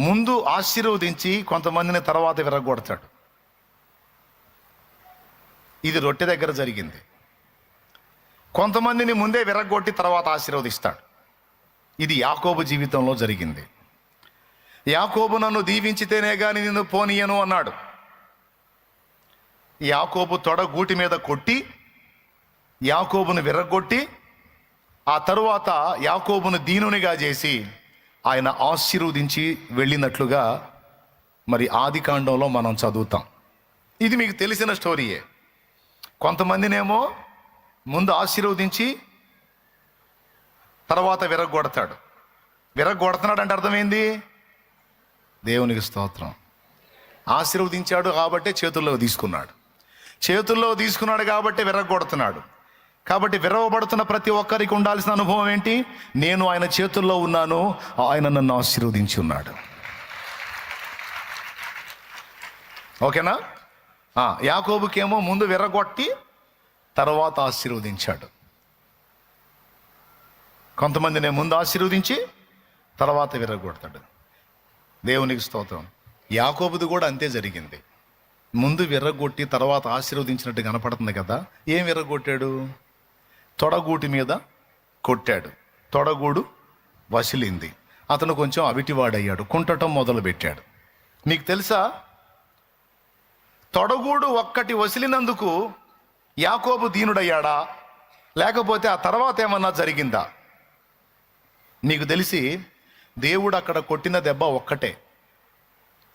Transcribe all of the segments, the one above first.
ముందు ఆశీర్వదించి కొంతమందిని తర్వాత విరగొడతాడు. ఇది రొట్టె దగ్గర జరిగింది. కొంతమందిని ముందే విరగొట్టి తర్వాత ఆశీర్వదిస్తాడు. ఇది యాకోబు జీవితంలో జరిగింది. యాకోబు నన్ను దీవించితేనే కానీ నిన్ను పోనీయను అన్నాడు. యాకోబు తొడ గూటి మీద కొట్టి యాకోబును విరగొట్టి ఆ తరువాత యాకోబును దీనునిగా చేసి ఆయన ఆశీర్వదించి వెళ్ళినట్లుగా మరి ఆదికాండంలో మనం చదువుతాం. ఇది మీకు తెలిసిన స్టోరీయే. కొంతమందినేమో ముందు ఆశీర్వదించి తర్వాత విరగొడతాడు. విరగొడుతున్నాడు అంటే అర్థమైంది, దేవునికి స్తోత్రం. ఆశీర్వదించాడు కాబట్టి చేతుల్లో తీసుకున్నాడు కాబట్టి విరగొడుతున్నాడు. కాబట్టి విరవబడుతున్న ప్రతి ఒక్కరికి ఉండాల్సిన అనుభవం ఏంటి? నేను ఆయన చేతుల్లో ఉన్నాను, ఆయన నన్ను ఆశీర్వదించి ఉన్నాడు. ఓకేనా? యాకోబుకేమో ముందు విరగొట్టి తర్వాత ఆశీర్వదించాడు. కొంతమందిని ముందు ఆశీర్వదించి తర్వాత విరగొడతాడు. దేవునికి స్తోత్రం. యాకోబుది కూడా అంతే జరిగింది. ముందు విరగొట్టి తర్వాత ఆశీర్వదించినట్టు కనపడుతుంది కదా. ఏం విరగొట్టాడు? తొడగూటి మీద కొట్టాడు. తొడగూడు వసిలింది. అతను కొంచెం అవిటివాడయ్యాడు, కుంటటం మొదలుపెట్టాడు. మీకు తెలుసా, తొడగూడు ఒక్కటి వసిలినందుకు యాకోబు దీనుడయ్యాడా, లేకపోతే ఆ తర్వాత ఏమన్నా జరిగిందా? మీకు తెలిసి దేవుడు అక్కడ కొట్టిన దెబ్బ ఒక్కటే,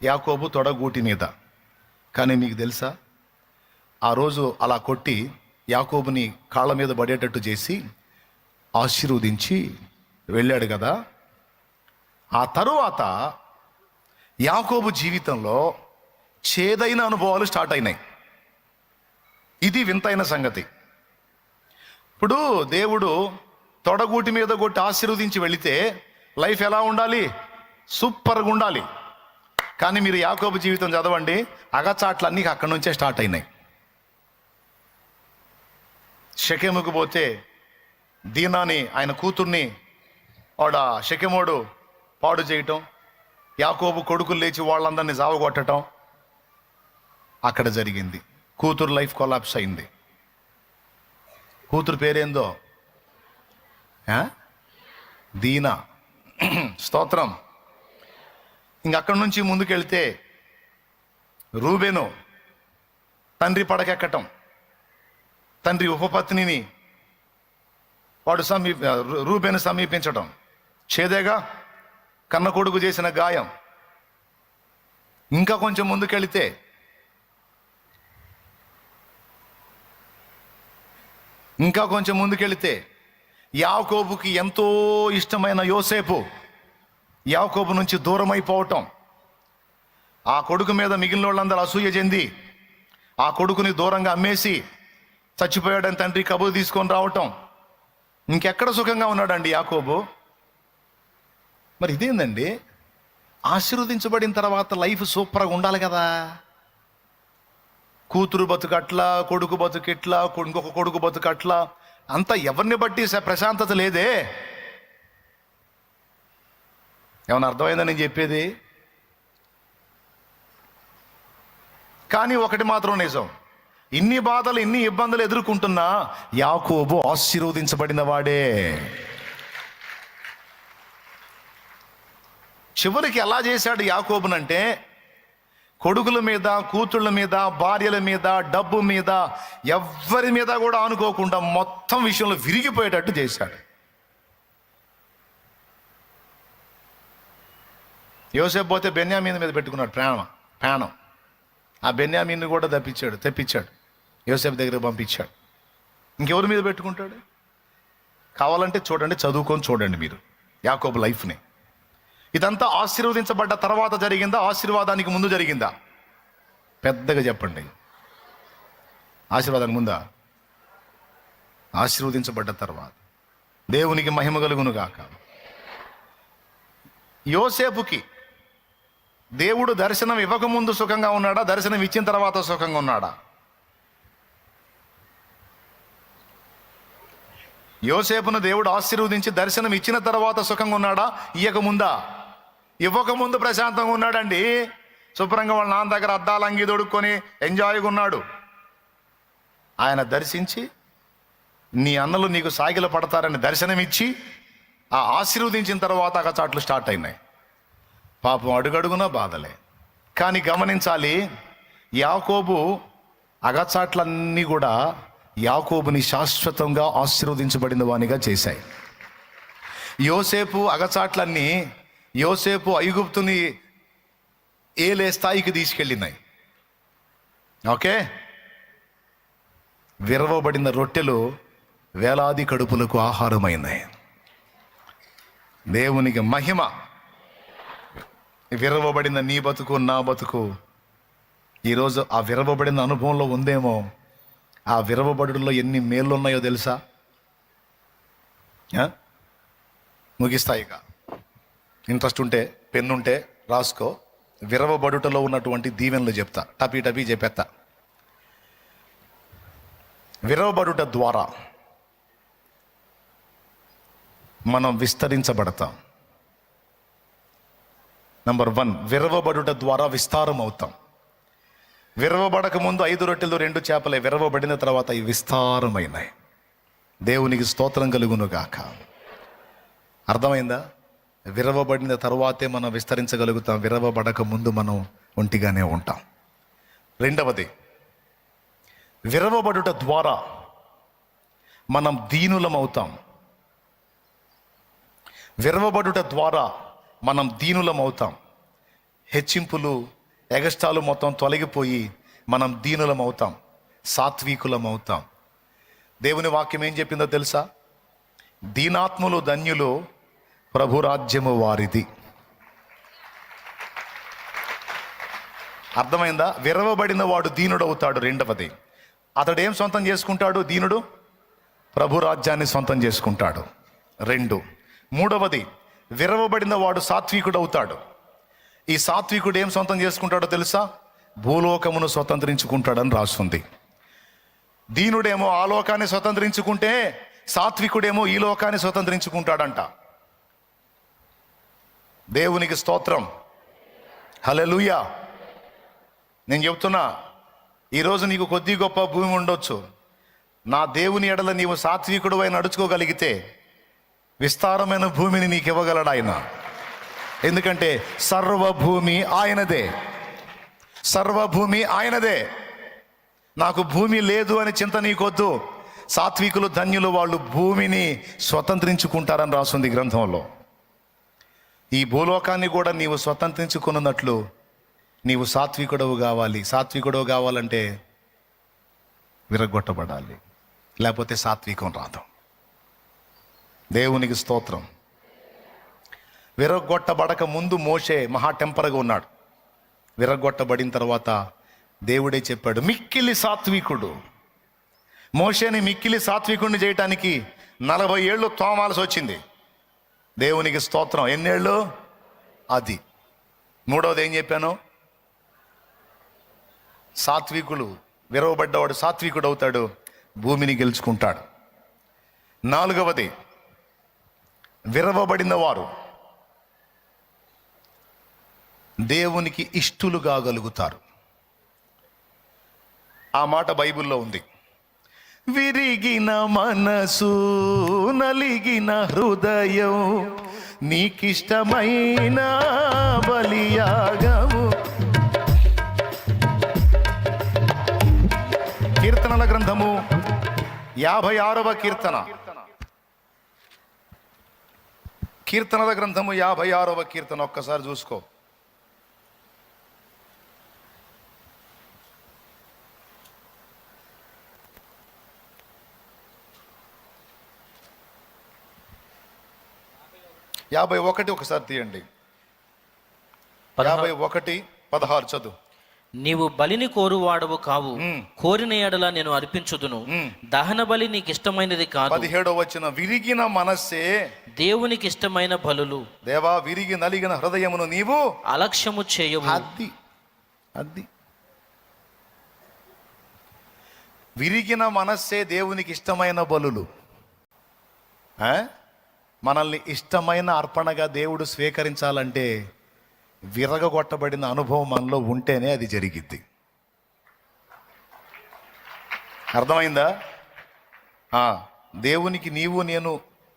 యాకోబు తొడగూటి మీద. కానీ మీకు తెలుసా, ఆ రోజు అలా కొట్టి యాకోబుని కాళ్ళ మీద పడేటట్టు చేసి ఆశీర్వదించి వెళ్ళాడు కదా. ఆ తరువాత యాకోబు జీవితంలో చేదైన అనుభవాలు స్టార్ట్ అయినాయి. ఇది వింతైన సంగతి. ఇప్పుడు దేవుడు తొడగూటి మీద కొట్టి ఆశీర్వదించి వెళితే లైఫ్ ఎలా ఉండాలి? సూపర్గా ఉండాలి. కానీ మీరు యాకోబు జీవితం చదవండి, అగచాట్లన్నీ అక్కడి నుంచే స్టార్ట్ అయినాయి. షెకెముకు పోతే దీనాని ఆయన కూతుర్ని షెకెమోడు పాడు చేయటం, యాకోబు కొడుకులు లేచి వాళ్ళందరినీ జావగొట్టడం అక్కడ జరిగింది. కూతురు లైఫ్ కొలాప్స్ అయింది. కూతురు పేరేందో దీనా. స్తోత్రం. ఇంకక్కడి నుంచి ముందుకెళ్తే రూబేను తండ్రి పడకెక్కటం, తండ్రి ఉపపత్నిని రూబేను సమీపించటం, చేదేగా కన్న కొడుకు చేసిన గాయం. ఇంకా కొంచెం ముందుకెళితే యాకోబుకి ఎంతో ఇష్టమైన యోసేపు యాకోబు నుంచి దూరం అయిపోవటం, ఆ కొడుకు మీద మిగిలిన వాళ్ళందరూ అసూయ చెంది ఆ కొడుకుని దూరంగా అమ్మేసి చచ్చిపోయాడని తండ్రి కబురు తీసుకొని రావటం. ఇంకెక్కడ సుఖంగా ఉన్నాడండి యాకోబు? మరి ఇదేందండి, ఆశీర్వదించబడిన తర్వాత లైఫ్ సూపర్గా ఉండాలి కదా. కూతురు బతుకట్లా, కొడుకు బతుకిట్లా, ఇంకొక కొడుకు బతుకట్లా, అంతా ఎవరిని బట్టి ప్రశాంతత లేదే. ఏమన్నా అర్థమైందని నేను చెప్పేది? కానీ ఒకటి మాత్రం నిజం, ఇన్ని బాధలు ఇన్ని ఇబ్బందులు ఎదుర్కొంటున్నా యాకోబు ఆశీర్వదించబడిన వాడే. చివరికి ఎలా చేశాడు యాకోబునంటే, కొడుకుల మీద, కూతుళ్ళ మీద, భార్యల మీద, డబ్బు మీద, ఎవ్వరి మీద కూడా అనుకోకుండా మొత్తం విషయంలో విరిగిపోయేటట్టు చేశాడు. యోసేపు పోతే బెన్యామీన్ మీద పెట్టుకున్నాడు ప్రాణం. ఆ బెన్యామీన్ని కూడా తెప్పించాడు, యోసేపు దగ్గర పంపించాడు. ఇంకెవరి మీద పెట్టుకుంటాడు? కావాలంటే చూడండి, చదువుకొని చూడండి మీరు యాకోబు లైఫ్ని. ఇదంతా ఆశీర్వదించబడ్డ తర్వాత జరిగిందా, ఆశీర్వాదానికి ముందు జరిగిందా? పెద్దగా చెప్పండి. ఆశీర్వాదానికి ముందా? ఆశీర్వదించబడ్డ తర్వాత. దేవునికి మహిమ కలుగును గాక. యోసేపుకి దేవుడు దర్శనం ఇవ్వకముందు సుఖంగా ఉన్నాడా, దర్శనం ఇచ్చిన తర్వాత సుఖంగా ఉన్నాడా? యోసేపును దేవుడు ఆశీర్వదించి దర్శనం ఇచ్చిన తర్వాత సుఖంగా ఉన్నాడా, ఇయ్యకముందా? ఇవ్వకముందు ప్రశాంతంగా ఉన్నాడండి. శుభ్రంగా వాళ్ళ నాన్న దగ్గర అద్దాలు అంగి దొడుక్కొని ఎంజాయ్గా ఉన్నాడు. ఆయన దర్శించి నీ అన్నలు నీకు సాగిల పడతారని దర్శనమిచ్చి ఆ ఆశీర్వదించిన తర్వాత అగచాట్లు స్టార్ట్ అయినాయి. పాపం అడుగడుగునా బాధలే. కానీ గమనించాలి, యాకోబు అగచాట్లన్నీ కూడా యాకోబుని శాశ్వతంగా ఆశీర్వదించబడిన వానిగా చేశాయి. యోసేపు అగచాట్లన్నీ యోసేపు ఐగుప్తుని ఏలే స్థాయికి తీసుకెళ్ళినాయి. ఓకే, విరవబడిన రొట్టెలు వేలాది కడుపులకు ఆహారమైనాయి. దేవునికి మహిమ. విరవబడిన నీ బతుకు నా బతుకు ఈరోజు ఆ విరవబడిన అనుభవంలో ఉందేమో. ఆ విరవబడులో ఎన్ని మేళ్ళు ఉన్నాయో తెలుసా? ముగిస్తాయిగా. ఇంట్రెస్ట్ ఉంటే పెన్నుంటే రాసుకో. విరవబడుటలో ఉన్నటువంటి దీవెనలు చెప్తా, టపీ చెప్పేస్తా. విరవబడుట ద్వారా మనం విస్తరించబడతాం. నంబర్ 1, విరవబడుట ద్వారా విస్తారం అవుతాం. విరవబడక ముందు 5 రొట్టెలు 2 చేపలే, విరవబడిన తర్వాత ఈ విస్తారమైనాయి. దేవునికి స్తోత్రం కలుగును గాక. అర్థమైందా? విరవబడిన తర్వాతే మనం విస్తరించగలుగుతాం. విరవబడక ముందు మనం ఒంటిగానే ఉంటాం. రెండవది, విరవబడుట ద్వారా మనం దీనులం అవుతాం. విరవబడుట ద్వారా మనం దీనులం అవుతాం. హెచ్చింపులు ఎగస్టాలు మొత్తం తొలగిపోయి మనం దీనులం అవుతాం, సాత్వికులం అవుతాం. దేవుని వాక్యం ఏం చెప్పిందో తెలుసా? దీనాత్ములు ధన్యులు, ప్రభురాజ్యము వారిది. అర్థమైందా? విరవబడిన వాడు దీనుడు అవుతాడు. రెండవది, అతడేం సొంతం చేసుకుంటాడు? దీనుడు ప్రభురాజ్యాన్ని సొంతం చేసుకుంటాడు. 2. మూడవది, విరవబడిన వాడు సాత్వికుడు అవుతాడు. ఈ సాత్వికుడు ఏం సొంతం చేసుకుంటాడో తెలుసా? భూలోకమును స్వతంత్రించుకుంటాడని రాస్తుంది. దీనుడేమో ఆ లోకాన్ని స్వతంత్రించుకుంటే, సాత్వికుడేమో ఈ లోకాన్ని స్వతంత్రించుకుంటాడంట. దేవునికి స్తోత్రం, హల్లెలూయా. నేను చెప్తున్నా, ఈరోజు నీకు కొద్ది గొప్ప భూమి ఉండొచ్చు. నా దేవుని ఎడల నీవు సాత్వికుడు అయి నడుచుకోగలిగితే విస్తారమైన భూమిని నీకు ఇవ్వగలడు ఆయన. ఎందుకంటే సర్వభూమి ఆయనదే, సర్వభూమి ఆయనదే. నాకు భూమి లేదు అని చింత నీకొద్దు. సాత్వికులు ధన్యులు, వాళ్ళు భూమిని స్వతంత్రించుకుంటారని రాస్తుంది గ్రంథంలో. ఈ భూలోకాన్ని కూడా నీవు స్వతంత్రించుకున్నట్లు నీవు సాత్వికుడవు కావాలి. సాత్వికుడవు కావాలంటే విరగొట్టబడాలి, లేకపోతే సాత్వికం రాదు. దేవునికి స్తోత్రం. విరగొట్టబడక ముందు మోషే మహా టెంపర్గా ఉన్నాడు. విరగొట్టబడిన తర్వాత దేవుడే చెప్పాడు మిక్కిలి సాత్వికుడు. మోషేని మిక్కిలి సాత్వికుడిని చేయటానికి 40 ఏళ్ళు తోమాల్సి వచ్చింది. దేవునికి స్తోత్రం. ఎన్నేళ్ళు? అది. మూడవది ఏం చెప్పాను? సాత్వికులు, విరవబడ్డవాడు సాత్వికుడు అవుతాడు, భూమిని గెలుచుకుంటాడు. 4వది, విరవబడిన వారు దేవునికి ఇష్టులు కాగలుగుతారు. ఆ మాట బైబిల్లో ఉంది. విరిగిన మనసు, నలిగిన హృదయం, నీకిష్టమైన బలియాగము. కీర్తనల గ్రంథము 56వ కీర్తన. కీర్తనల గ్రంథము 56వ కీర్తన ఒక్కసారి చూసుకో. యాభై 51 ఒకసారి తీయండి. 51:16 చదువు. నీవు బలిని కోరువాడవు కావు, కోరిన ఎడల నేను అర్పించుదును. దహన బలి నీకు ఇష్టమైనది కాదు. 17వ వచనం. విరిగిన మనస్సే దేవునికి ఇష్టమైన బలులు. దేవా, విరిగి నలిగిన హృదయమును నీవు అలక్ష్యము చేయవు. అది విరిగిన మనస్సే దేవునికి ఇష్టమైన బలులు. మనల్ని ఇష్టమైన అర్పణగా దేవుడు స్వీకరించాలంటే విరగగొట్టబడిన అనుభవం మనలో ఉంటేనే అది జరిగిద్ది. అర్థమైందా? దేవునికి నీవు నేను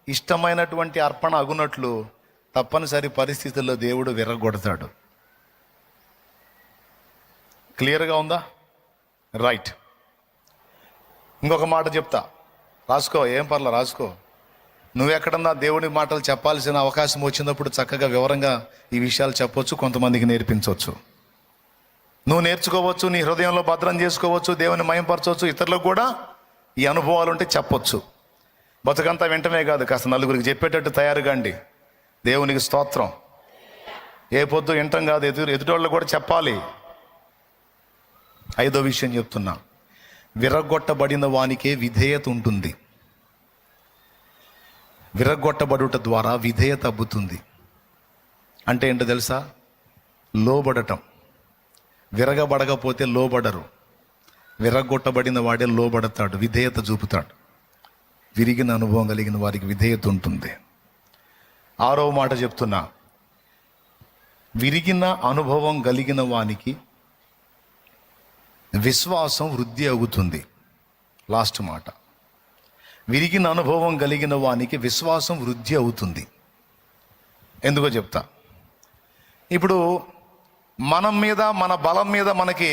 ఇష్టమైనటువంటి అర్పణ అగునట్లు తప్పనిసరి పరిస్థితుల్లో దేవుడు విరగొడతాడు. క్లియర్గా ఉందా? రైట్. ఇంకొక మాట చెప్తా, రాసుకో, ఏం పర్లా రాసుకో. నువ్వెక్కడన్నా దేవుడి మాటలు చెప్పాల్సిన అవకాశం వచ్చినప్పుడు చక్కగా వివరంగా ఈ విషయాలు చెప్పొచ్చు, కొంతమందికి నేర్పించవచ్చు. నువ్వు నేర్చుకోవచ్చు, నీ హృదయంలో భద్రం చేసుకోవచ్చు, దేవుని మయంపరచవచ్చు, ఇతరులకు కూడా ఈ అనుభవాలు ఉంటే చెప్పొచ్చు. బతుకంతా వెంటనే కాదు, కాస్త నలుగురికి చెప్పేటట్టు తయారుగాండి. దేవునికి స్తోత్రం. ఏ పొద్దు వింటం కాదు, ఎదుటోళ్ళు కూడా చెప్పాలి. 5వ విషయం చెప్తున్నా, విరగొట్టబడిన వానికే విధేయత ఉంటుంది. విరగొట్టబడుట ద్వారా విధేయత అబ్బుతుంది. అంటే ఏంటో తెలుసా? లోబడటం. విరగబడకపోతే లోబడరు. విరగొట్టబడిన వాడే లోబడతాడు, విధేయత చూపుతాడు. విరిగిన అనుభవం కలిగిన వారికి విధేయత ఉంటుంది. 6వ మాట చెప్తున్నా, విరిగిన అనుభవం కలిగిన వానికి విశ్వాసం వృద్ధి అవుతుంది. లాస్ట్ మాట, విరిగిన అనుభవం కలిగిన వానికి విశ్వాసం వృద్ధి అవుతుంది. ఎందుకో చెప్తా. ఇప్పుడు మనం మీద, మన బలం మీద మనకి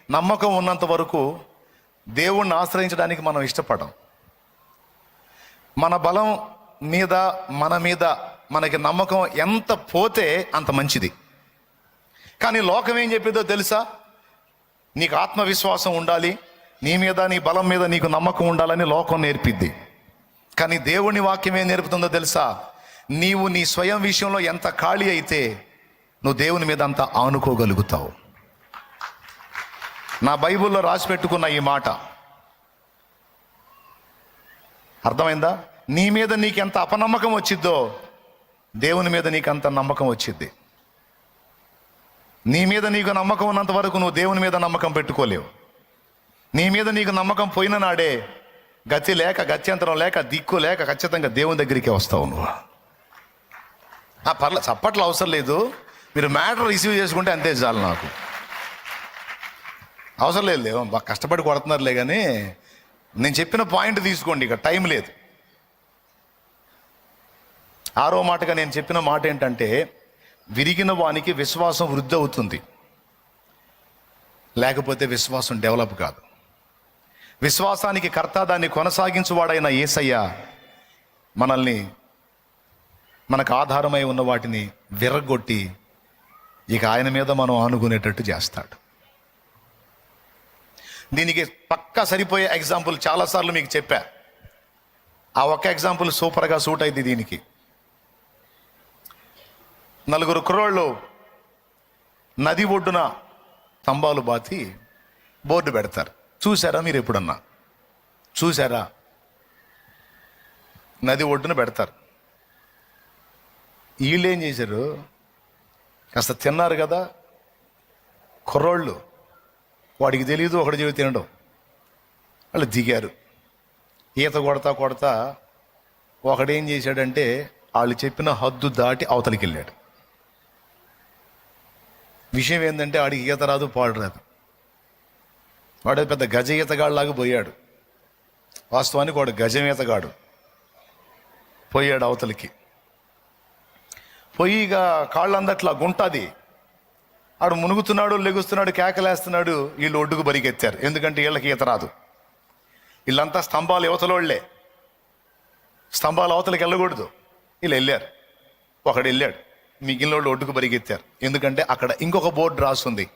నమ్మకం ఉన్నంత వరకు దేవుణ్ణి ఆశ్రయించడానికి మనం ఇష్టపడం. మన బలం మీద, మన మీద మనకి నమ్మకం ఎంత పోతే అంత మంచిది. కానీ లోకం ఏం చెప్పేదో తెలుసా? నీకు ఆత్మవిశ్వాసం ఉండాలి, నీ మీద, నీ బలం మీద నీకు నమ్మకం ఉండాలని లోకం నేర్పిద్ది. కానీ దేవుని వాక్యం ఏం నేర్పుతుందో తెలుసా? నీవు నీ స్వయం విషయంలో ఎంత ఖాళీ అయితే నువ్వు దేవుని మీద అంత ఆనుకోగలుగుతావు. నా బైబిల్లో రాసి పెట్టుకున్న ఈ మాట అర్థమైందా? నీ మీద నీకు ఎంత అపనమ్మకం వచ్చిద్దో దేవుని మీద నీకు అంత నమ్మకం వచ్చిద్ది. నీ మీద నీకు నమ్మకం ఉన్నంత వరకు నువ్వు దేవుని మీద నమ్మకం పెట్టుకోలేవు. నీ మీద నీకు నమ్మకం పోయిన నాడే గతి లేక, గత్యంతరం లేక, దిక్కు లేక ఖచ్చితంగా దేవుని దగ్గరికి వస్తావు నువ్వు. పర్లేదు, చప్పట్లు అవసరం లేదు, మీరు మ్యాటర్ రిసీవ్ చేసుకుంటే అంతే చాలు. నాకు అవసరం లేదు, బాగా కష్టపడి కొడుతున్నారులే, కానీ నేను చెప్పిన పాయింట్ తీసుకోండి, ఇక టైం లేదు. 6వ మాటగా నేను చెప్పిన మాట ఏంటంటే, విరిగిన వానికి విశ్వాసం వృద్ధి అవుతుంది, లేకపోతే విశ్వాసం డెవలప్ కాదు. విశ్వాసానికి కర్త, దాన్ని కొనసాగించువాడైన యేసయ్య మనల్ని, మనకు ఆధారమై ఉన్న వాటిని విరగొట్టి ఇక ఆయన మీద మనం ఆనుకునేటట్టు చేస్తాడు. దీనికి పక్కా సరిపోయే ఎగ్జాంపుల్ చాలాసార్లు మీకు చెప్పా. ఆ ఒక్క ఎగ్జాంపుల్ సూపర్గా సూట్ అయింది దీనికి. 4 కుర్రోళ్ళు నది ఒడ్డున స్తంభాలు బాతి బోర్డు పెడతారు. చూసారా మీరు ఎప్పుడన్నా? చూసారా? నది ఒడ్డున పెడతారు. వీళ్ళు ఏం చేశారు? కాస్త తిన్నారు కదా కుర్రోళ్ళు, వాడికి తెలియదు, ఒకటి చెవి తినడం. వాళ్ళు దిగారు. ఈత కొడతా కొడతా ఒకడేం చేశాడంటే వాళ్ళు చెప్పిన హద్దు దాటి అవతలికి వెళ్ళాడు. విషయం ఏంటంటే వాడికి ఈత రాదు, పాడు రాదు. వాడు పెద్ద గజ ఈతగాళ్ళలాగా పోయాడు. వాస్తవానికి వాడు గజం ఈతగాడు. పోయాడు అవతలికి. పోయి ఇక కాళ్ళందట్లా గుంటది. ఆడు మునుగుతున్నాడు, లెగుస్తున్నాడు, కేకలేస్తున్నాడు. వీళ్ళు ఒడ్డుకు బరిగెత్తారు, ఎందుకంటే వీళ్ళకి ఈత రాదు. వీళ్ళంతా స్తంభాలు యువతలోళ్లే, స్తంభాలు అవతలకి వెళ్ళకూడదు. వీళ్ళు వెళ్ళారు. ఒకడు వెళ్ళాడు, మిగిలిన వాళ్ళు ఒడ్డుకు బరిగెత్తారు. ఎందుకంటే అక్కడ ఇంకొక బోర్డు రాస్తుంది,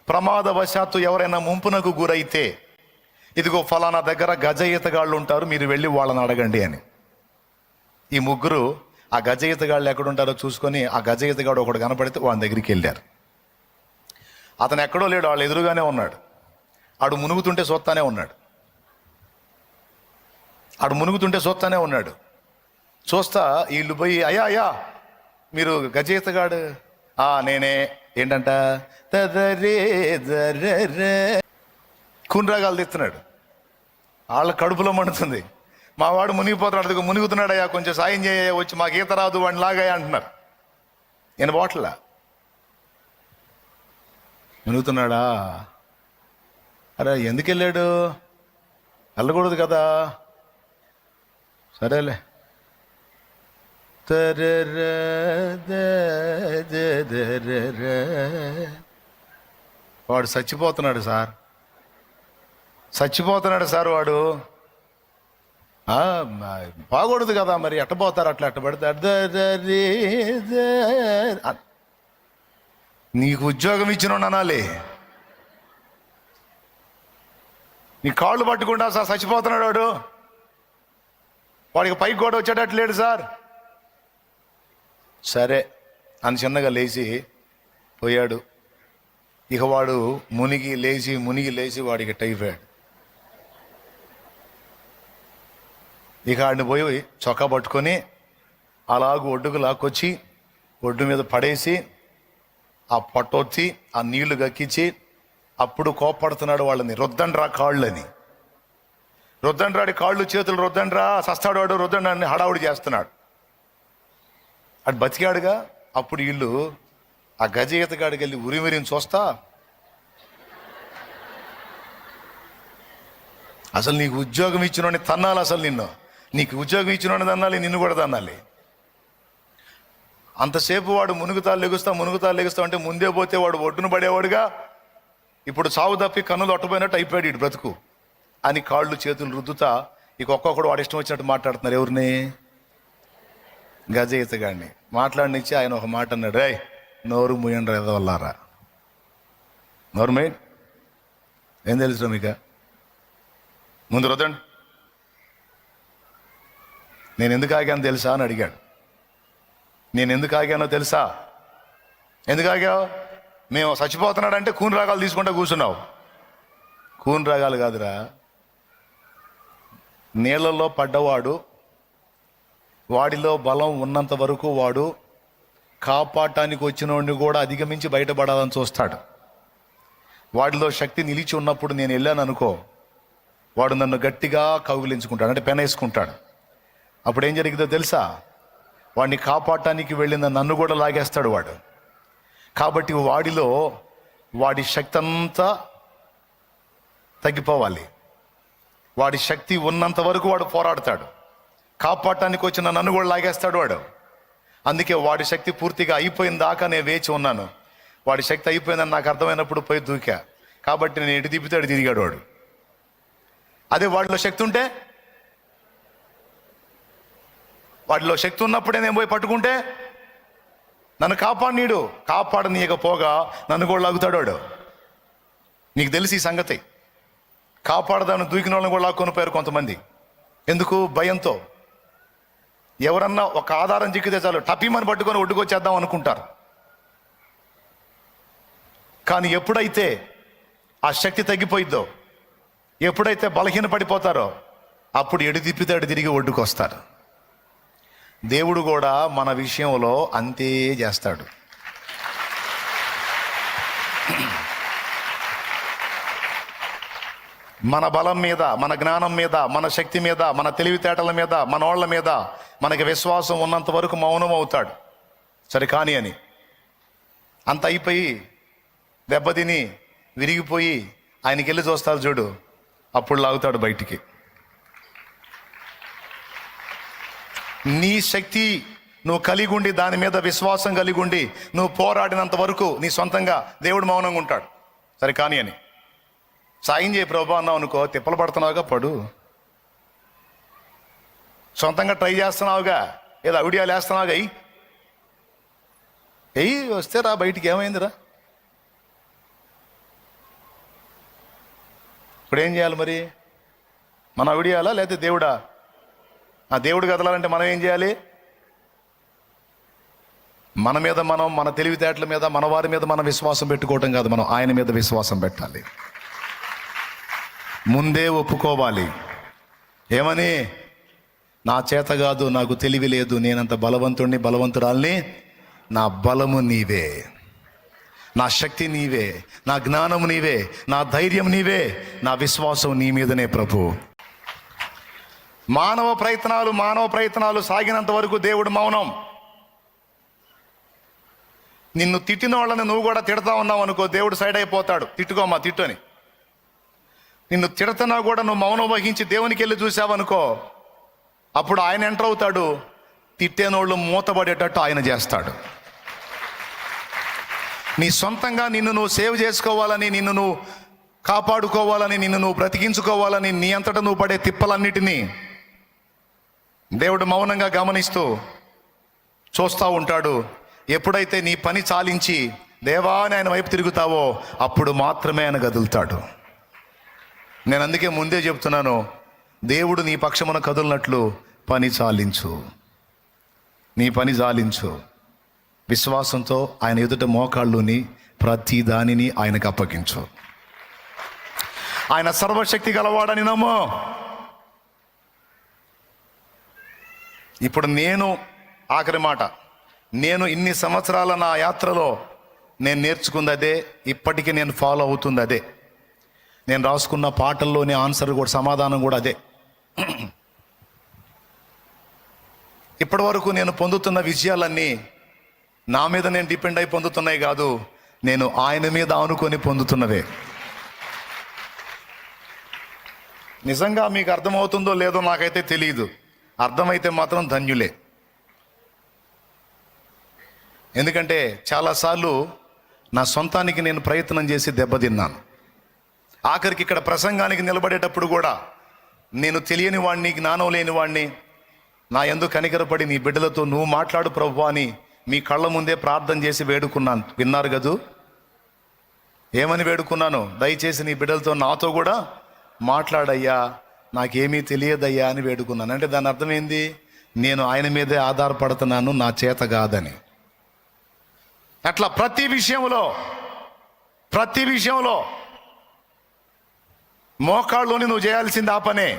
ప్రమాదవశాత్తు ఎవరైనా ముంపునకు గురైతే ఇదిగో ఫలానా దగ్గర గజ ఈతగాళ్ళు ఉంటారు, మీరు వెళ్ళి వాళ్ళని అడగండి అని. ఈ ముగ్గురు ఆ గజ ఈతగాళ్ళు ఎక్కడుంటారో చూసుకొని ఆ గజ ఈతగాడు ఒకడు కనపడితే వాళ్ళ దగ్గరికి వెళ్ళారు. అతను ఎక్కడో లేడు, వాళ్ళు ఎదురుగానే ఉన్నాడు. ఆడు మునుగుతుంటే చూస్తానే ఉన్నాడు. చూస్తా వీళ్ళు పోయి, అయ్యా మీరు గజ ఈతగాడు? నేనే. ఏంటంట? కూనరాగాలు తెస్తున్నాడు. వాళ్ళ కడుపులో మండుతుంది. మా వాడు మునిగిపోతున్నాడు, మునుగుతున్నాడయ్యా, కొంచెం సాయం చేయ, వచ్చి మాకు ఈత రాదు వాడిని లాగాయా అంటున్నారు. నేను బాట్లా మునుగుతున్నాడా? అరే ఎందుకు వెళ్ళాడు? వెళ్ళకూడదు కదా. సరేలే. వాడు చచ్చిపోతున్నాడు సార్, వాడు. బాగూడదు కదా మరి, ఎట్టపోతారు అట్లా ఎట్ట పడితే. నీకు ఉద్యోగం ఇచ్చిన అనాలి, నీ కాళ్ళు పట్టుకుంటా సార్ చచ్చిపోతున్నాడు వాడికి పైకి కూడా వచ్చేటట్లేడు సార్. సరే అని చిన్నగా లేచి పోయాడు. ఇక వాడు మునిగి లేచి వాడికి టైఫాయిడ్. ఇక ఆడిని పోయి చొక్కా పట్టుకొని అలాగూ ఒడ్డుకు లాక్కొచ్చి ఒడ్డు మీద పడేసి ఆ పట్టొచ్చి ఆ నీళ్లు గక్కించి అప్పుడు కోప్పడుతున్నాడు వాళ్ళని, రుద్దండ్రా కాళ్ళని. రుద్దండ్రాడి కాళ్ళు చేతులు రుద్దండ్రా, సస్తాడు వాడు, రుద్దండ్రాన్ని హడావుడి చేస్తున్నాడు. అటు బతికాడుగా. అప్పుడు వీళ్ళు ఆ గజ ఈతగాడికి వెళ్ళి ఉరిమిరిని చూస్తా, అసలు నీకు ఉద్యోగం ఇచ్చినోని తన్నాలి, అసలు నీకు ఉద్యోగం ఇచ్చినోని తన్నాలి, నిన్ను కూడా తన్నాలి. అంతసేపు వాడు మునుగుతా లెగుస్తా అంటే ముందే పోతే వాడు ఒడ్డున పడేవాడుగా. ఇప్పుడు చావు తప్పి కన్నులు ఒట్టపోయినట్టు అయిపోయాడు ఇటు బ్రతుకు అని కాళ్ళు చేతులు రుద్దుతా ఇక ఒక్కొక్కడు వాడు ఇష్టం వచ్చినట్టు మాట్లాడుతున్నారు. ఎవరిని? గజ ఈతగాడిని. మాట్లాడినిచ్చి ఆయన ఒక మాట అన్నాడు, రేయ్ నోరు ముయ్యండి ఎదవల్లారా, నోరు ముయ్యి, ఏం తెలుసు మీకు, ముందు రుద్దండి. నేను ఎందుకు ఆగాను తెలుసా అని అడిగాడు. నేను ఎందుకు ఆగానో తెలుసా? ఎందుకు ఆగావు? మేము చచ్చిపోతున్నాడంటే కూని రాగాలు తీసుకుంటా కూర్చున్నావు. కూని రాగాలు కాదురా, నీళ్ళల్లో పడ్డవాడు, వాడిలో బలం ఉన్నంత వరకు వాడు కాపాడటానికి వచ్చిన వాడిని కూడా అధిగమించి బయటపడాలని చూస్తాడు. వాడిలో శక్తి నిలిచి ఉన్నప్పుడు నేను వెళ్ళాను అనుకో, వాడు నన్ను గట్టిగా కౌగిలించుకుంటాడు, అంటే పెనేసుకుంటాడు. అప్పుడు ఏం జరిగిందో తెలుసా? వాడిని కాపాడటానికి వెళ్ళిన నన్ను కూడా లాగేస్తాడు వాడు. కాబట్టి వాడిలో వాడి శక్తి అంతా తగ్గిపోవాలి. వాడి శక్తి ఉన్నంత వరకు వాడు పోరాడతాడు. కాపాడటానికి వచ్చిన నన్ను కూడా లాగేస్తాడు వాడు. అందుకే వాడి శక్తి పూర్తిగా అయిపోయిన దాకా నేను వేచి ఉన్నాను. వాడి శక్తి అయిపోయిందని నాకు అర్థమైనప్పుడు పోయి దూకా. కాబట్టి నేను ఎటు తిప్పితే అటు తిరిగాడు వాడు. అదే వాడిలో శక్తి ఉంటే, వాడిలో శక్తి ఉన్నప్పుడే నేను పోయి పట్టుకుంటే నన్ను కాపాడనీయకపోగా నన్ను కూడా లాగుతాడు వాడు. నీకు తెలిసి ఈ సంగతి. కాపాడదాన్ని దూకిన వాళ్ళని కూడా లాక్కొని పోయారు కొంతమంది. ఎందుకు? భయంతో. ఎవరన్నా ఒక ఆధారం చిక్కితే చాలు టపీమని పట్టుకొని ఒడ్డుకొచ్చేద్దాం అనుకుంటారు. కానీ ఎప్పుడైతే ఆ శక్తి తగ్గిపోయిద్దో, ఎప్పుడైతే బలహీన పడిపోతారో అప్పుడు ఎడు తిప్పితే అడు తిరిగి ఒడ్డుకొస్తారు. దేవుడు కూడా మన విషయంలో అంతే చేస్తాడు. మన బలం మీద, మన జ్ఞానం మీద, మన శక్తి మీద, మన తెలివితేటల మీద, మన వాళ్ళ మీద మనకి విశ్వాసం ఉన్నంత వరకు మౌనం అవుతాడు. సరే కానీ అని అంత అయిపోయి దెబ్బతిని విరిగిపోయి ఆయనకి వెళ్ళి చూస్తారు చూడు, అప్పుడు లాగుతాడు బయటికి. నీ శక్తి నువ్వు కలిగి ఉండి, దాని మీద విశ్వాసం కలిగి ఉండి నువ్వు పోరాడినంత వరకు నీ సొంతంగా దేవుడు మౌనంగా ఉంటాడు. సరే కానీ అని సాయం చేయి ప్రభా అన్నావు అనుకో, తిప్పలు పడుతున్నావుగా, పడు. సొంతంగా ట్రై చేస్తున్నావుగా, ఏదో అవిడియాలు వేస్తున్నావుగా, ఎయ్యి వస్తే రా బయటికి. ఏమైందిరా? ఇప్పుడు ఏం చేయాలి మరి? మనం అవిడియాలా లేకపోతే దేవుడా? ఆ దేవుడు కదలాలంటే మనం ఏం చేయాలి? మన మీద మనం, మన తెలివితేటల మీద, మన వారి మీద మనం విశ్వాసం పెట్టుకోవటం కాదు, మనం ఆయన మీద విశ్వాసం పెట్టాలి. ముందే ఒప్పుకోవాలి. ఏమని? నా చేత కాదు, నాకు తెలివి లేదు, నేనంత బలవంతురాల్ని, నా బలము నీవే, నా శక్తి నీవే, నా జ్ఞానము నీవే, నా ధైర్యం నీవే, నా విశ్వాసం నీ మీదనే ప్రభు. మానవ ప్రయత్నాలు సాగినంత వరకు దేవుడు మౌనం. నిన్ను తిట్టిన వాళ్ళని నువ్వు కూడా తిడతా ఉన్నావు అనుకో, దేవుడు సైడ్ అయిపోతాడు. తిట్టుకోమ్మా తిట్టు అని. నిన్ను తిడుతున్నా కూడా నువ్వు మౌనం వహించి దేవునికి వెళ్ళి చూసావనుకో, అప్పుడు ఆయన ఎంటర్ అవుతాడు. తిట్టేనోళ్ళు మూతపడేటట్టు ఆయన చేస్తాడు. నీ సొంతంగా నిన్ను నువ్వు సేవ్ చేసుకోవాలని, నిన్ను నువ్వు కాపాడుకోవాలని, నిన్ను నువ్వు బ్రతికించుకోవాలని నీ అంతటా నువ్వు పడే తిప్పలన్నిటినీ దేవుడు మౌనంగా గమనిస్తూ చూస్తూ ఉంటాడు. ఎప్పుడైతే నీ పని చాలించి దేవా అని ఆయన వైపు తిరుగుతావో అప్పుడు మాత్రమే ఆయన కదులుతాడు. నేను అందుకే ముందే చెప్తున్నాను, దేవుడు నీ పక్షమున కదులునట్లు పని చాలించు, నీ పని చాలించు. విశ్వాసంతో ఆయన ఎదుట మోకాళ్ళుని ప్రతి దానిని ఆయనకు అప్పగించు. ఆయన సర్వశక్తి గలవాడని నమ్ము. ఇప్పుడు నేను ఆఖరి మాట, నేను ఇన్ని సంవత్సరాల నా యాత్రలో నేను నేర్చుకుంది అదే, ఇప్పటికీ నేను ఫాలో అవుతుంది అదే. నేను రాసుకున్న పాటల్లోని ఆన్సర్ కూడా, సమాధానం కూడా అదే. ఇప్పటి వరకు నేను పొందుతున్న విజయాలన్నీ నా మీద నేను డిపెండ్ అయి పొందుతున్నాయి కాదు, నేను ఆయన మీద ఆనుకొని పొందుతున్నవే. నిజంగా మీకు అర్థమవుతుందో లేదో నాకైతే తెలియదు. అర్థమైతే మాత్రం ధన్యులే. ఎందుకంటే చాలాసార్లు నా సొంతానికి నేను ప్రయత్నం చేసి దెబ్బతిన్నాను. ఆఖరికి ఇక్కడ ప్రసంగానికి నిలబడేటప్పుడు కూడా నేను తెలియని వాడిని, జ్ఞానం లేని వాడిని, నా యందు కనికరపడి నీ బిడ్డలతో నువ్వు మాట్లాడు ప్రభువా అని మీ కళ్ళ ముందే ప్రార్థన చేసి వేడుకున్నాను. విన్నారు కదూ? ఏమని వేడుకున్నాను? దయచేసి నీ బిడ్డలతో నాతో కూడా మాట్లాడయ్యా, నాకేమీ తెలియదయ్యా అని వేడుకున్నాను. అంటే దాని అర్థం ఏంది? నేను ఆయన మీదే ఆధారపడుతున్నాను, నా చేత కాదని. అట్లా ప్రతి విషయంలో మోకాళ్ళుని నువ్వు చేయాల్సింది ఆ పనే.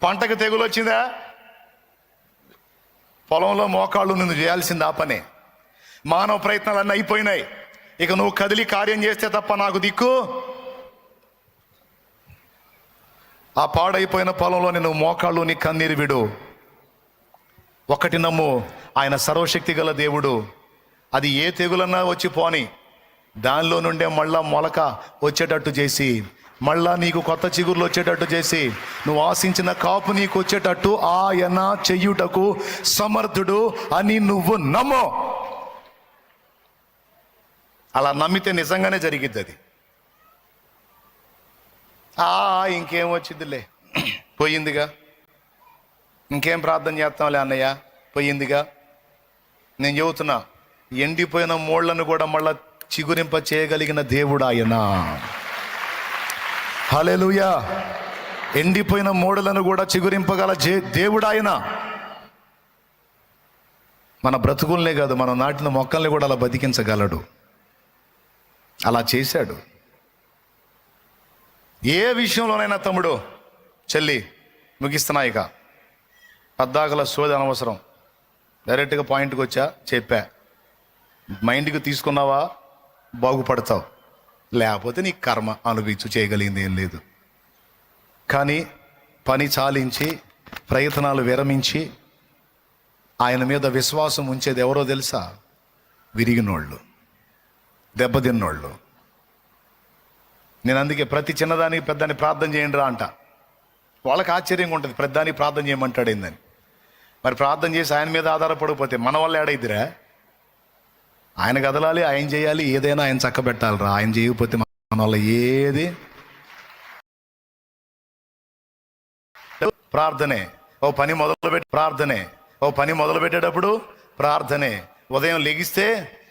పంటకు తెగులు వచ్చిందా? పొలంలో మోకాళ్ళు నువ్వు చేయాల్సింది ఆ పనే. మానవ ప్రయత్నాలన్నీ అయిపోయినాయి, ఇక నువ్వు కదిలి కార్యం చేస్తే తప్ప నాకు దిక్కు. ఆ పాడైపోయిన పొలంలో నువ్వు మోకాళ్ళు నీ కన్నీరు విడు. ఒకటి నమ్ము, ఆయన సర్వశక్తి గల దేవుడు. అది ఏ తెగులన్నా వచ్చి పోని, దానిలో నుండే మళ్ళా మొలక వచ్చేటట్టు చేసి, మళ్ళా నీకు కొత్త చిగుర్లు వచ్చేటట్టు చేసి, నువ్వు ఆశించిన కాపు నీకు వచ్చేటట్టు ఆయన చెయ్యుటకు సమర్థుడు అని నువ్వు నమ్ము. అలా నమ్మితే నిజంగానే జరిగిద్ది అది. ఇంకేం వచ్చిందిలే, పోయిందిగా, ఇంకేం ప్రార్థన చేస్తాంలే అన్నయ్య, పోయిందిగా. నేను చెబుతున్నా, ఎండిపోయిన మోళ్లను కూడా మళ్ళా చిగురింప చేయగలిగిన దేవుడు ఆయన. హల్లెలూయా. ఎండిపోయిన మోడలను కూడా చిగురింపగల దేవుడు ఆయన. మన బ్రతుకుల్నే కాదు, మనం నాటిన మొక్కల్ని కూడా అలా బతికించగలడు. అలా చేశాడు. ఏ విషయంలోనైనా తమ్ముడు, చెల్లి, ముగిస్తున్నా ఇక. పద్దాకల సోది అనవసరం, డైరెక్ట్గా పాయింట్కి వచ్చా, చెప్పా. మైండ్కి తీసుకున్నావా బాగుపడతావు, లేకపోతే నీ కర్మ అనుభవించు, చేయగలిగింది ఏం లేదు. కానీ పని చాలించి ప్రయత్నాలు విరమించి ఆయన మీద విశ్వాసం ఉంచేది ఎవరో తెలుసా? విరిగినోళ్ళు, దెబ్బతిన్నోళ్ళు. నేను అందుకే ప్రతి చిన్నదానికి పెద్దాన్ని ప్రార్థన చేయండి రా అంట. వాళ్ళకి ఆశ్చర్యంగా ఉంటుంది, పెద్దానికి ప్రార్థన చేయమంటాడు ఏందని. మరి ప్రార్థన చేసి ఆయన మీద ఆధారపడకపోతే మన వల్ల ఏడైద్దిరా? ఆయన కదలాలి, ఆయన చేయాలి, ఏదైనా ఆయన చక్కబెట్టాలిరా. ఆయన చేయకపోతే మన వల్ల ఏది. ప్రార్థనే ఓ పని మొదలు పెట్టేటప్పుడు ప్రార్థనే. ఉదయం లెగిస్తే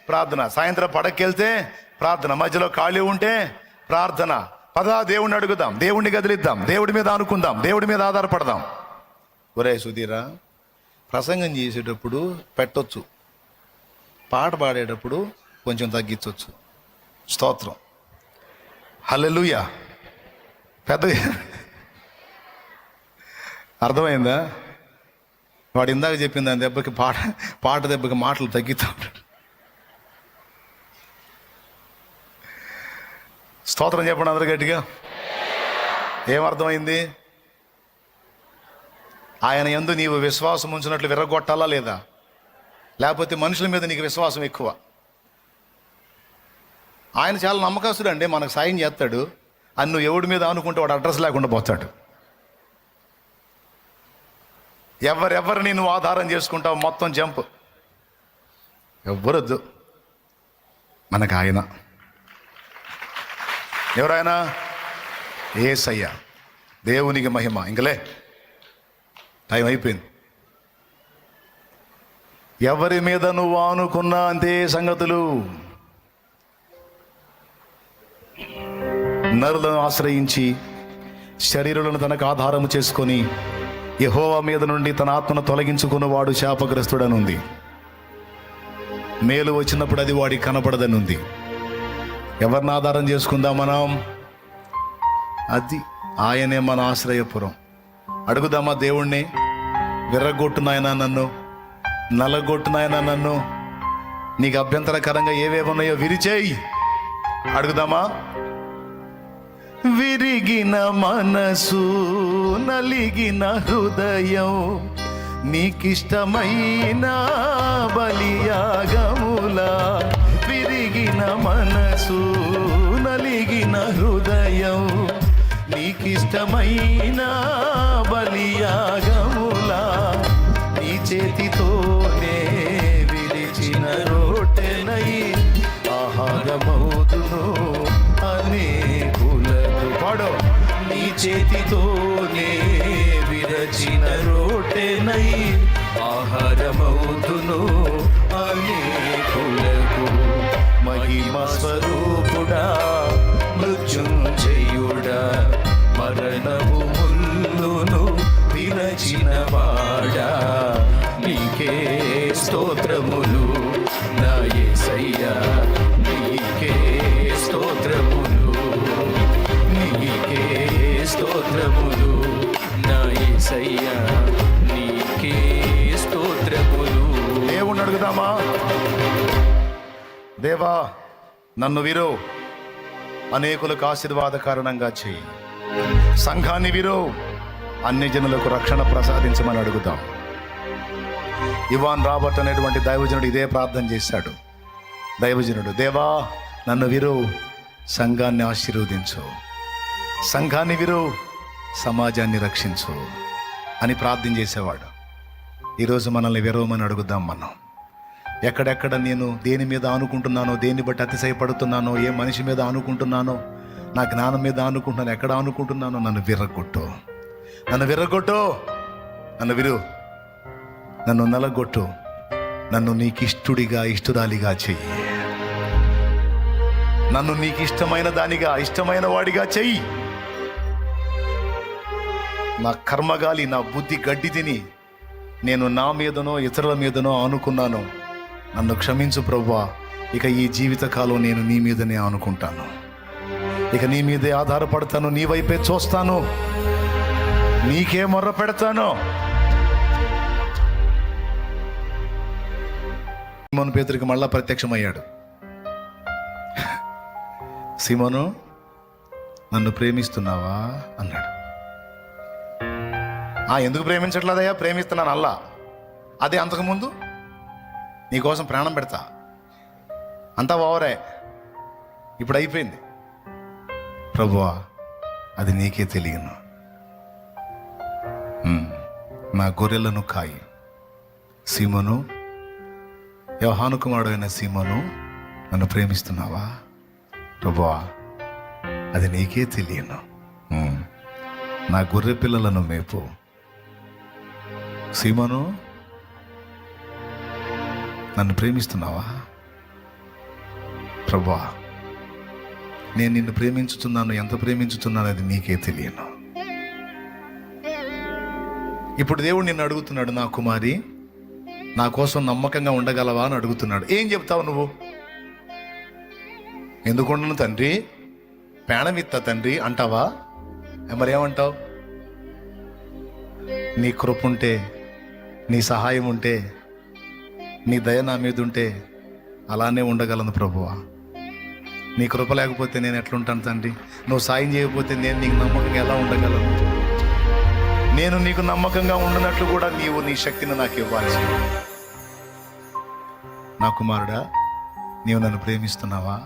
ప్రార్థన, సాయంత్రం పడకెళ్తే ప్రార్థన, మధ్యలో ఖాళీ ఉంటే ప్రార్థన. పదా దేవుణ్ణి అడుగుదాం, దేవుణ్ణి కదిలిద్దాం, దేవుడి మీద అనుకుందాం, దేవుడి మీద ఆధారపడదాం. ఒరే సుధీరా, ప్రసంగం చేసేటప్పుడు పెట్టొచ్చు, పాట పాడేటప్పుడు కొంచెం తగ్గించవచ్చు. స్తోత్రం, హల్లెలూయా. పెద్ద అర్థమైందా? వాడు ఇందాక చెప్పింది దాని దెబ్బకి పాట దెబ్బకి మాటలు తగ్గితా ఉంటాడు. స్తోత్రం చెప్పండి అందరు గట్టిగా. ఏమర్థమైంది? ఆయన యందు నీవు విశ్వాసం ఉంచినట్లు విరగొట్టాలా లేదా? లేకపోతే మనుషుల మీద నీకు విశ్వాసం ఎక్కువ? ఆయన చాలా నమ్మకస్తుడు అండి, మనకు సాయం చేస్తాడు అని నువ్వు ఎవడి మీద అనుకుంటే వాడు అడ్రస్ లేకుండా పోతాడు. ఎవరిని నువ్వు ఆధారం చేసుకుంటావు, మొత్తం జంప్. ఎవ్వరొద్దు మనకు ఆయన. ఎవరైనా యేసయ్య, దేవునికి మహిమ. ఇంకలే టైం అయిపోయింది. ఎవరి మీద నువ్వు ఆనుకున్నా అంతే సంగతులు. నరులను ఆశ్రయించి శరీరులను తనకు ఆధారము చేసుకొని యెహోవా మీద నుండి తన ఆత్మను తొలగించుకున్నవాడు శాపగ్రస్తుడనుంది. మేలు వచ్చినప్పుడు అది వాడికి కనపడదనుంది. ఎవరిని ఆధారం చేసుకుందాం మనం? అది ఆయనే మన ఆశ్రయపురం. అడుగుదామా దేవుణ్ణి, విర్రగొట్టు నాయనా నన్ను, నలగొట్టు నాయనా నన్ను, నీకు అభ్యంతరకరంగా ఏవేమున్నాయో విరిచేయి. అడుగుదామా? విరిగిన మనసు, నలిగిన హృదయం, నీకిష్టమైన బలియాగములా. విరిగిన మనసు, నలిగిన హృదయం, నీకిష్టమైన బలియాగములా. నీ చేతితోనే విరిచిన రొట్టెనై ఆహారమౌదును అనేకులకు. పాడు. నీ చేతితోనే విరచిన రొట్టెనై ఆహారమౌదును అనేకులకు. మహిమ స్వరూపుడా, మృత్యుంజయుడా, మరణము ముల్లును విరచిన వాడా, నీకే స్తోత్రములు నా యేసయ్యా, నీకే స్తోత్రములు, నీకే స్తోత్రములు నా యేసయ్యా, నీకే స్తోత్రములు. దేవుణ్ణి అడుగుదామా? దేవా నన్ను విరో, అనేకులకు ఆశీర్వాద కారణంగా చేయి. సంఘాన్ని విరో, అన్ని జనులకు రక్షణ ప్రసాదించమని అడుగుదాం. ఇవాన్ రాబర్ట్ అనేటువంటి దైవజనుడు ఇదే ప్రార్థన చేశాడు. దైవజనుడు, దేవా నన్ను విరో, సంఘాన్ని ఆశీర్వదించు, సంఘాన్ని విరో, సమాజాన్ని రక్షించు అని ప్రార్థన చేసేవాడు. ఈరోజు మనల్ని విరవమని అడుగుదాం. మనం ఎక్కడెక్కడ నేను దేని మీద ఆనుకుంటున్నానో, దేన్ని బట్టి అతిశయపడుతున్నానో, ఏ మనిషి మీద ఆనుకుంటున్నానో, నా జ్ఞానం మీద ఆనుకుంటున్నాను, ఎక్కడ ఆనుకుంటున్నానో నన్ను విర్రగొట్టు, నన్ను విర్రగొట్టు, నన్ను విరు, నన్ను నలగొట్టు, నన్ను నీకు ఇష్టుడిగా ఇష్టురాలిగా చెయ్యి, నన్ను నీకు ఇష్టమైన దానిగా ఇష్టమైన వాడిగా చెయ్యి. నా కర్మగాలి, నా బుద్ధి గడ్డి తిని నేను నా మీదనో ఇతరుల మీదనో ఆనుకున్నాను, నన్ను క్షమించు ప్రభువా. ఇక ఈ జీవితకాలం నేను నీ మీదనే ఆనుకుంటాను, ఇక నీ మీదే ఆధారపడతాను, నీ వైపే చూస్తాను, నీకే మొర్ర పెడతాను. సీమోను పేతురుకి మళ్ళా ప్రత్యక్షమయ్యాడు. సీమోను నన్ను ప్రేమిస్తున్నావా అన్నాడు. ఎందుకు ప్రేమించట్లేదయ్యా? ప్రేమిస్తున్నాను అల్లా. అదే అంతకుముందు నీకోసం ప్రాణం పెడతా, అంతా ఓవరే, ఇప్పుడు అయిపోయింది. ప్రభువా అది నీకే తెలియను, నా గొర్రెలను కాయి. సీమోను, యోహాను కుమారుడు అయిన సీమోను, నన్ను ప్రేమిస్తున్నావా? ప్రభువా అది నీకే తెలియను, నా గొర్రె పిల్లలను మేపు. సీమోను నన్ను ప్రేమిస్తున్నావా? ప్రభువా నేను నిన్ను ప్రేమించుతున్నాను, ఎంత ప్రేమించుతున్నాను అది నీకే తెలియను. ఇప్పుడు దేవుడు నిన్ను అడుగుతున్నాడు, నా కుమారి నా కోసం నమ్మకంగా ఉండగలవా అని అడుగుతున్నాడు. ఏం చెప్తావు నువ్వు? ఎందుకుండను తండ్రి, ప్రాణమిత్త తండ్రి అంటావా? మరేమంటావు? నీ కృప ఉంటే, నీ సహాయం ఉంటే, నీ దయ నా మీద ఉంటే అలానే ఉండగలను ప్రభువా. నీ కృప లేకపోతే నేను ఎట్లుంటాను తండ్రి? నువ్వు సాయం చేయకపోతే నేను నీకు నమ్మకంగా ఎలా ఉండగలను? నేను నీకు నమ్మకంగా ఉండనట్లు కూడా నీవు నీ శక్తిని నాకు ఇవ్వాలి. నా కుమారుడా నీవు నన్ను ప్రేమిస్తున్నావా?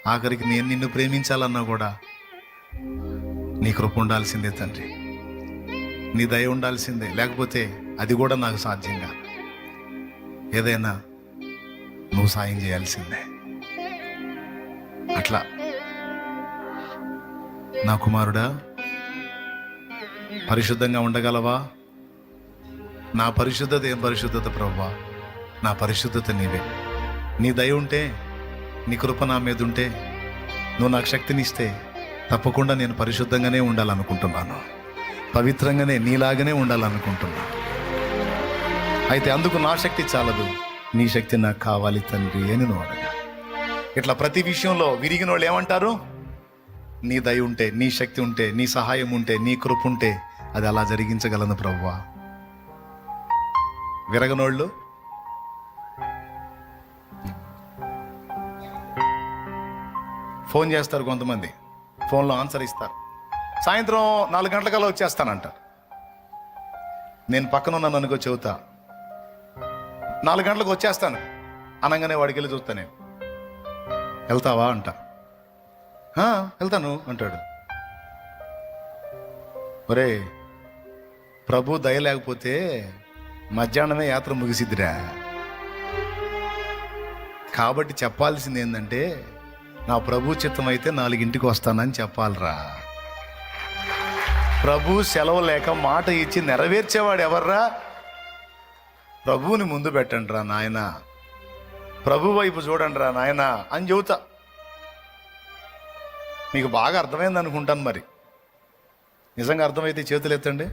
ఆఖరికి నేను నిన్ను ప్రేమించాలన్నా కూడా నీ కృప ఉండాల్సిందే తండ్రి, నీ దయ ఉండాల్సిందే. లేకపోతే అది కూడా నాకు సాధ్యంగా, ఏదైనా నువ్వు సాయం చేయాల్సిందే. అట్లా నా కుమారుడా, పరిశుద్ధంగా ఉండగలవా? నా పరిశుద్ధత ఏం పరిశుద్ధత ప్రభువా? నా పరిశుద్ధత నీవే. నీ దయ ఉంటే, నీ కృప నా మీద ఉంటే, నువ్వు నాకు శక్తినిస్తే తప్పకుండా నేను పరిశుద్ధంగానే ఉండాలనుకుంటున్నాను, పవిత్రంగానే నీలాగానే ఉండాలనుకుంటున్నాను. అయితే అందుకు నా శక్తి చాలదు, నీ శక్తి నాకు కావాలి తండ్రి అని నువ్వు అడగా. ఇట్లా ప్రతి విషయంలో విరిగిన వాళ్ళు ఏమంటారు? నీ దయ ఉంటే, నీ శక్తి ఉంటే, నీ సహాయం ఉంటే, నీ కృప ఉంటే అది అలా జరిగించగలను ప్రభువా. విరగనోళ్ళు ఫోన్ చేస్తారు, కొంతమంది ఫోన్లో ఆన్సర్ ఇస్తారు, సాయంత్రం 4 గంటలకల్లా వచ్చేస్తానంటారు. నేను పక్కన ఉన్నాను అనుకో, చెబుతా 4 గంటలకు వచ్చేస్తాను అనగానే వాడికి వెళ్ళి చూస్తా, నేను వెళ్తావా అంట. వెళ్తాను అంటాడు. ఒరే, ప్రభు దయ లేకపోతే మధ్యాహ్నమే యాత్ర ముగిసిద్దిరా. కాబట్టి చెప్పాల్సింది ఏంటంటే, నా ప్రభు చిత్తం అయితే 4 వస్తానని చెప్పాలిరా. ప్రభు సెలవు లేక మాట ఇచ్చి నెరవేర్చేవాడు ఎవర్రా? ప్రభువుని ముందు పెట్టండి రా నాయన, ప్రభు వైపు చూడండి రా నాయన అని చెబుతా. మీకు బాగా అర్థమైంది అనుకుంటాను. మరి నిజంగా అర్థమైతే చేతులు ఎత్తండి.